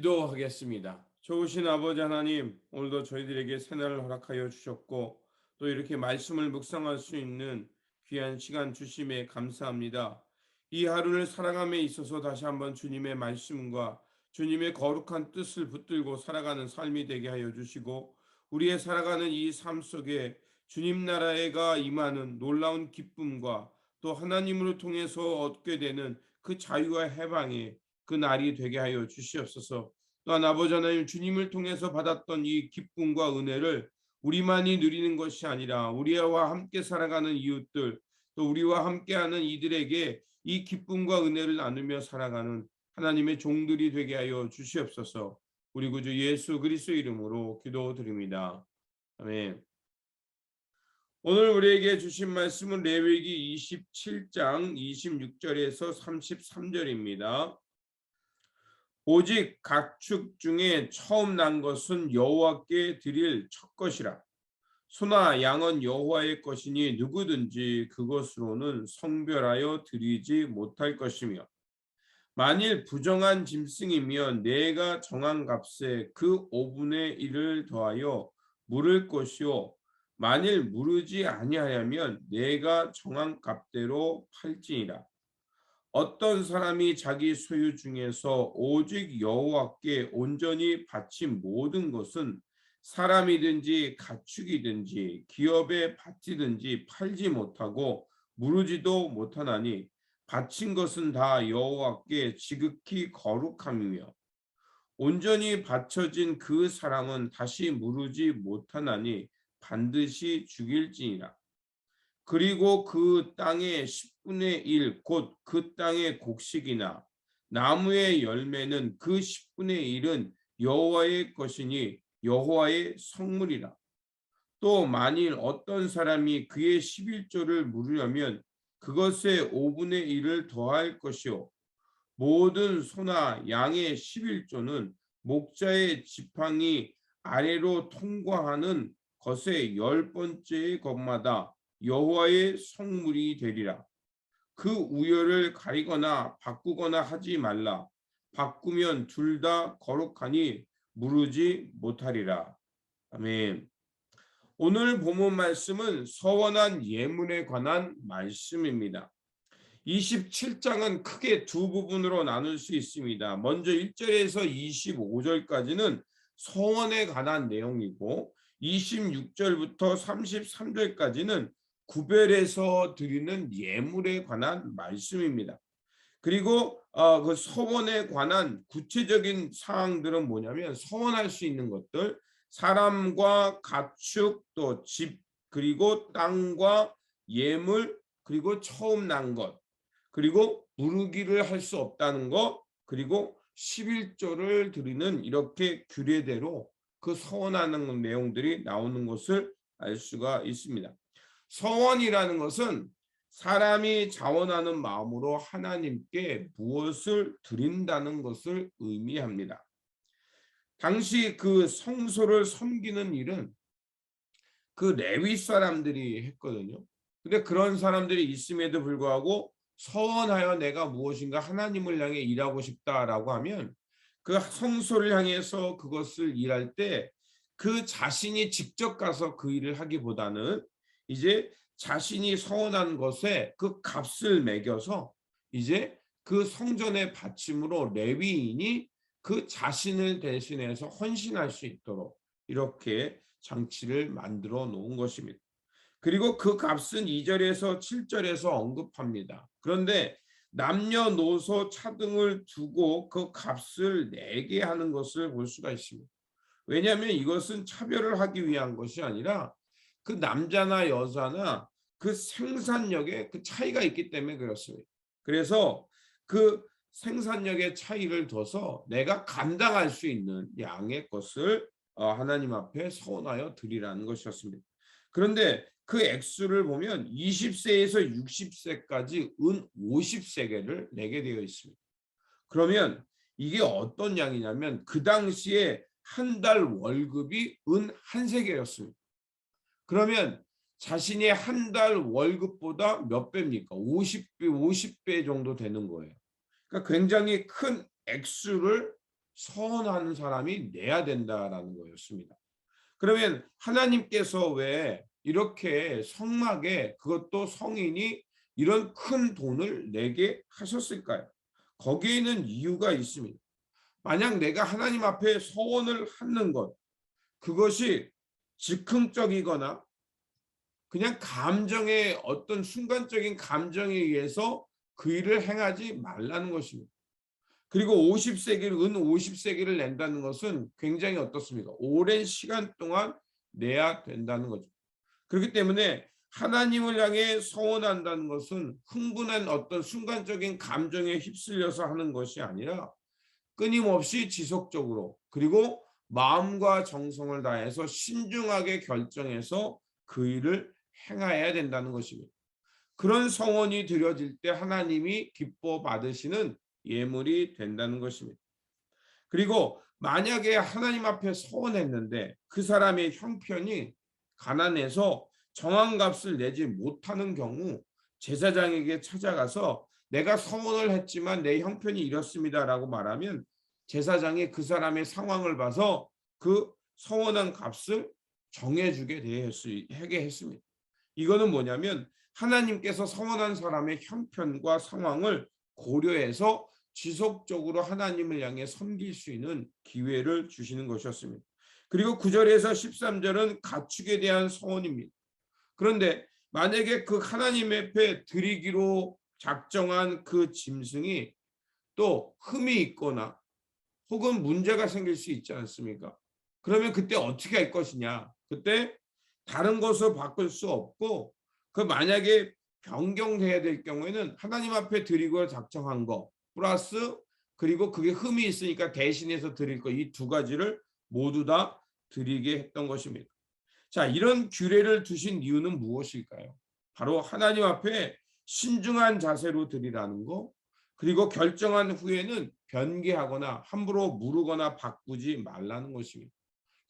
기도하겠습니다. 좋으신 아버지 하나님, 오늘도 저희들에게 새날을 허락하여 주셨고 또 이렇게 말씀을 묵상할 수 있는 귀한 시간 주심에 감사합니다. 이 하루를 살아감에 있어서 다시 한번 주님의 말씀과 주님의 거룩한 뜻을 붙들고 살아가는 삶이 되게 하여 주시고, 우리의 살아가는 이 삶 속에 주님 나라가 임하는 놀라운 기쁨과 또 하나님으로 통해서 얻게 되는 그 자유와 해방의 그 날이 되게 하여 주시옵소서. 또한 아버지 하나님, 주님을 통해서 받았던 이 기쁨과 은혜를 우리만이 누리는 것이 아니라 우리와 함께 살아가는 이웃들, 또 우리와 함께하는 이들에게 이 기쁨과 은혜를 나누며 살아가는 하나님의 종들이 되게 하여 주시옵소서. 우리 구주 예수 그리스도 이름으로 기도드립니다. 아멘. 오늘 우리에게 주신 말씀은 레위기 27장 26절에서 33절입니다. 오직 가축 중에 처음 난 것은 여호와께 드릴 첫 것이라. 소나 양은 여호와의 것이니 누구든지 그것으로는 성별하여 드리지 못할 것이며, 만일 부정한 짐승이면 내가 정한 값에 그 5분의 1을 더하여 물을 것이요, 만일 무르지 아니하려면 내가 정한 값대로 팔지니라. 어떤 사람이 자기 소유 중에서 오직 여호와께 온전히 바친 모든 것은 사람이든지 가축이든지 기업의 밭이든지 팔지 못하고 무르지도 못하나니, 바친 것은 다 여호와께 지극히 거룩함이며 온전히 바쳐진 그 사람은 다시 무르지 못하나니 반드시 죽일지니라. 그리고 그 땅의 10분의 1 곧 그 땅의 곡식이나 나무의 열매는 그 10분의 1은 여호와의 것이니 여호와의 성물이라. 또 만일 어떤 사람이 그의 11조를 물으려면 그것의 5분의 1을 더할 것이요, 모든 소나 양의 11조는 목자의 지팡이 아래로 통과하는 것의 10번째 것마다 여호와의 성물이 되리라. 그 우열을 가리거나 바꾸거나 하지 말라. 바꾸면 둘 다 거룩하니 무르지 못하리라. 아멘. 오늘 본문 말씀은 서원한 예물에 관한 말씀입니다. 27장은 크게 두 부분으로 나눌 수 있습니다. 먼저 1절에서 25절까지는 서원에 관한 내용이고, 26절부터 33절까지는 구별해서 드리는 예물에 관한 말씀입니다. 그리고 그 서원에 관한 구체적인 사항들은 뭐냐면, 서원할 수 있는 것들, 사람과 가축, 또 집, 그리고 땅과 예물, 그리고 처음 난 것, 그리고 무르기를 할 수 없다는 것, 그리고 11조를 드리는, 이렇게 규례대로 그 서원하는 내용들이 나오는 것을 알 수가 있습니다. 서원이라는 것은 사람이 자원하는 마음으로 하나님께 무엇을 드린다는 것을 의미합니다. 당시 그 성소를 섬기는 일은 그 레위 사람들이 했거든요. 근데 그런 사람들이 있음에도 불구하고 서원하여 내가 무엇인가 하나님을 향해 일하고 싶다라고 하면, 그 성소를 향해서 그것을 일할 때 그 자신이 직접 가서 그 일을 하기보다는 이제 자신이 서원한 것에 그 값을 매겨서 이제 그 성전의 받침으로 레위인이 그 자신을 대신해서 헌신할 수 있도록 이렇게 장치를 만들어 놓은 것입니다. 그리고 그 값은 2절에서 7절에서 언급합니다. 그런데 남녀노소 차등을 두고 그 값을 내게 하는 것을 볼 수가 있습니다. 왜냐하면 이것은 차별을 하기 위한 것이 아니라 그 남자나 여자나 그 생산력에 그 차이가 있기 때문에 그렇습니다. 그래서 그 생산력의 차이를 둬서 내가 감당할 수 있는 양의 것을 하나님 앞에 서원하여 드리라는 것이었습니다. 그런데 그 액수를 보면 20세에서 60세까지 은 50세겔을 내게 되어 있습니다. 그러면 이게 어떤 양이냐면, 그 당시에 한 달 월급이 은 한 세겔이었습니다. 그러면 자신의 한 달 월급보다 몇 배입니까? 50배 정도 되는 거예요. 그러니까 굉장히 큰 액수를 서원하는 사람이 내야 된다라는 거였습니다. 그러면 하나님께서 왜 이렇게 성막에, 그것도 성인이 이런 큰 돈을 내게 하셨을까요? 거기에는 이유가 있습니다. 만약 내가 하나님 앞에 서원을 하는 것, 그것이 즉흥적이거나 그냥 감정의 어떤 순간적인 감정에 의해서 그 일을 행하지 말라는 것입니다. 그리고 50세기를, 은 50세기를 낸다는 것은 굉장히 어떻습니까? 오랜 시간 동안 내야 된다는 거죠. 그렇기 때문에 하나님을 향해 서원한다는 것은 흥분한 어떤 순간적인 감정에 휩쓸려서 하는 것이 아니라 끊임없이 지속적으로, 그리고 마음과 정성을 다해서 신중하게 결정해서 그 일을 행해야 된다는 것입니다. 그런 서원이 드려질 때 하나님이 기뻐 받으시는 예물이 된다는 것입니다. 그리고 만약에 하나님 앞에 서원했는데 그 사람의 형편이 가난해서 정한 값을 내지 못하는 경우, 제사장에게 찾아가서 내가 서원을 했지만 내 형편이 이렇습니다라고 말하면 제사장이 그 사람의 상황을 봐서 그 서원한 값을 정해주게 하게 했습니다. 이거는 뭐냐면 하나님께서 서원한 사람의 형편과 상황을 고려해서 지속적으로 하나님을 향해 섬길 수 있는 기회를 주시는 것이었습니다. 그리고 9절에서 13절은 가축에 대한 서원입니다. 그런데 만약에 그 하나님 앞에 드리기로 작정한 그 짐승이 또 흠이 있거나 혹은 문제가 생길 수 있지 않습니까? 그러면 그때 어떻게 할 것이냐? 그때 다른 것을 바꿀 수 없고, 그 만약에 변경해야 될 경우에는 하나님 앞에 드리고 작정한 거 플러스, 그리고 그게 흠이 있으니까 대신해서 드릴 거, 이 두 가지를 모두 다 드리게 했던 것입니다. 자, 이런 규례를 두신 이유는 무엇일까요? 바로 하나님 앞에 신중한 자세로 드리라는 거, 그리고 결정한 후에는 변개하거나 함부로 무르거나 바꾸지 말라는 것입니다.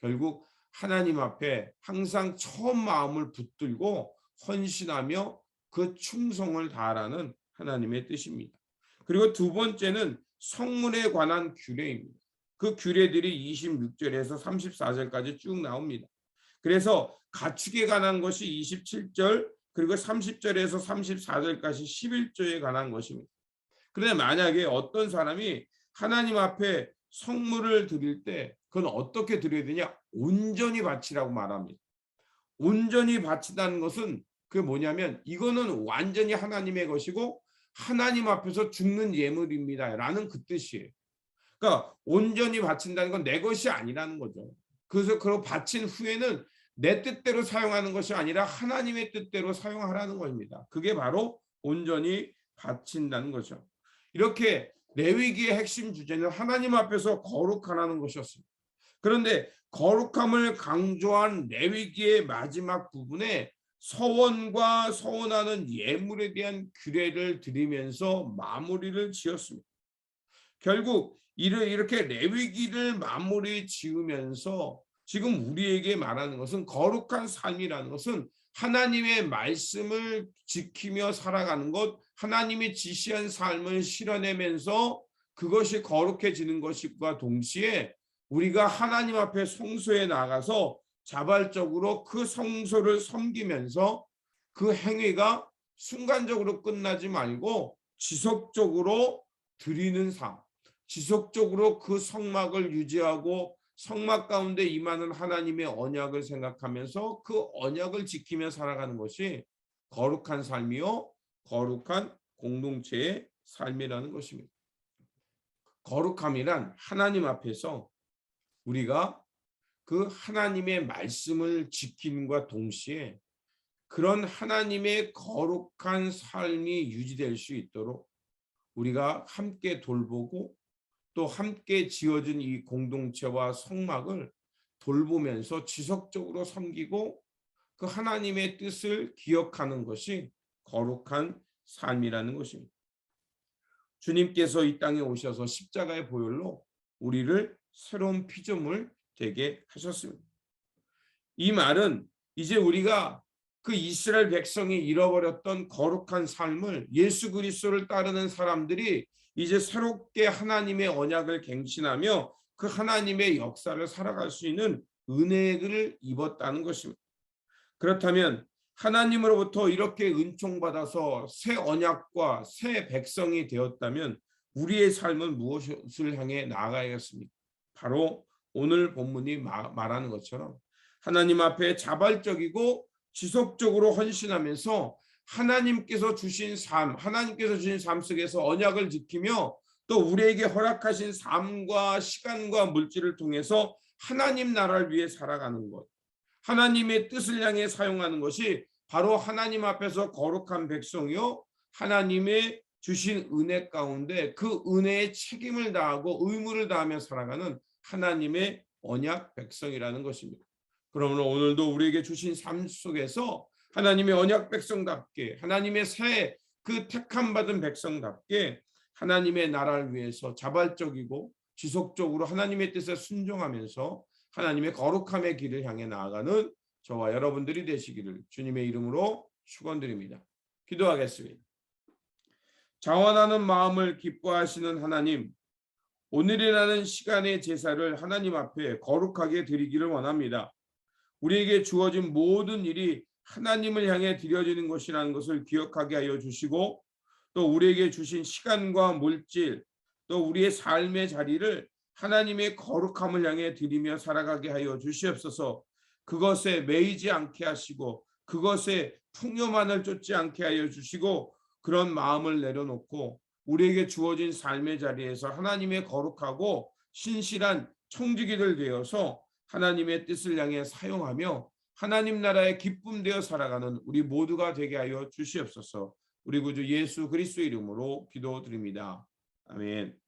결국 하나님 앞에 항상 처음 마음을 붙들고 헌신하며 그 충성을 다하라는 하나님의 뜻입니다. 그리고 두 번째는 성문에 관한 규례입니다. 그 규례들이 26절에서 34절까지 쭉 나옵니다. 그래서 가축에 관한 것이 27절, 그리고 30절에서 34절까지 11조에 관한 것입니다. 그런데 만약에 어떤 사람이 하나님 앞에 성물을 드릴 때 그건 어떻게 드려야 되냐? 온전히 바치라고 말합니다. 온전히 바친다는 것은 그게 뭐냐면 이거는 완전히 하나님의 것이고 하나님 앞에서 죽는 예물입니다 라는 그 뜻이에요. 그러니까 온전히 바친다는 건 내 것이 아니라는 거죠. 그래서 그걸 바친 후에는 내 뜻대로 사용하는 것이 아니라 하나님의 뜻대로 사용하라는 겁니다. 그게 바로 온전히 바친다는 거죠. 이렇게 레위기의 핵심 주제는 하나님 앞에서 거룩하라는 것이었습니다. 그런데 거룩함을 강조한 레위기의 마지막 부분에 서원과 서원하는 예물에 대한 규례를 드리면서 마무리를 지었습니다. 결국 이렇게 레위기를 마무리 지으면서 지금 우리에게 말하는 것은 거룩한 삶이라는 것은 하나님의 말씀을 지키며 살아가는 것, 하나님이 지시한 삶을 실현하면서 그것이 거룩해지는 것과 동시에 우리가 하나님 앞에 성소에 나가서 자발적으로 그 성소를 섬기면서 그 행위가 순간적으로 끝나지 말고 지속적으로 드리는 삶, 지속적으로 그 성막을 유지하고 성막 가운데 임하는 하나님의 언약을 생각하면서 그 언약을 지키며 살아가는 것이 거룩한 삶이요, 거룩한 공동체의 삶이라는 것입니다. 거룩함이란 하나님 앞에서 우리가 그 하나님의 말씀을 지킴과 동시에 그런 하나님의 거룩한 삶이 유지될 수 있도록 우리가 함께 돌보고 또 함께 지어진 이 공동체와 성막을 돌보면서 지속적으로 섬기고 그 하나님의 뜻을 기억하는 것이 거룩한 삶이라는 것입니다. 주님께서 이 땅에 오셔서 십자가의 보혈로 우리를 새로운 피조물 되게 하셨습니다. 이 말은 이제 우리가 그 이스라엘 백성이 잃어버렸던 거룩한 삶을 예수 그리스도를 따르는 사람들이 이제 새롭게 하나님의 언약을 갱신하며 그 하나님의 역사를 살아갈 수 있는 은혜를 입었다는 것입니다. 그렇다면 하나님으로부터 이렇게 은총받아서 새 언약과 새 백성이 되었다면 우리의 삶은 무엇을 향해 나아가야겠습니까? 바로 오늘 본문이 말하는 것처럼 하나님 앞에 자발적이고 지속적으로 헌신하면서 하나님께서 주신 삶 속에서 언약을 지키며 또 우리에게 허락하신 삶과 시간과 물질을 통해서 하나님 나라를 위해 살아가는 것, 하나님의 뜻을 향해 사용하는 것이 바로 하나님 앞에서 거룩한 백성이요 하나님의 주신 은혜 가운데 그 은혜의 책임을 다하고 의무를 다하며 살아가는 하나님의 언약 백성이라는 것입니다. 그러므로 오늘도 우리에게 주신 삶 속에서 하나님의 언약 백성답게 하나님의 새 그 택함 받은 백성답게 하나님의 나라를 위해서 자발적이고 지속적으로 하나님의 뜻에 순종하면서 하나님의 거룩함의 길을 향해 나아가는 저와 여러분들이 되시기를 주님의 이름으로 축원드립니다. 기도하겠습니다. 자원하는 마음을 기뻐하시는 하나님, 오늘이라는 시간의 제사를 하나님 앞에 거룩하게 드리기를 원합니다. 우리에게 주어진 모든 일이 하나님을 향해 드려지는 것이라는 것을 기억하게 하여 주시고 또 우리에게 주신 시간과 물질 또 우리의 삶의 자리를 하나님의 거룩함을 향해 드리며 살아가게 하여 주시옵소서. 그것에 매이지 않게 하시고 그것에 풍요만을 쫓지 않게 하여 주시고 그런 마음을 내려놓고 우리에게 주어진 삶의 자리에서 하나님의 거룩하고 신실한 청지기들 되어서 하나님의 뜻을 향해 사용하며 하나님 나라의 기쁨 되어 살아가는 우리 모두가 되게 하여 주시옵소서. 우리 구주 예수 그리스도의 이름으로 기도드립니다. 아멘.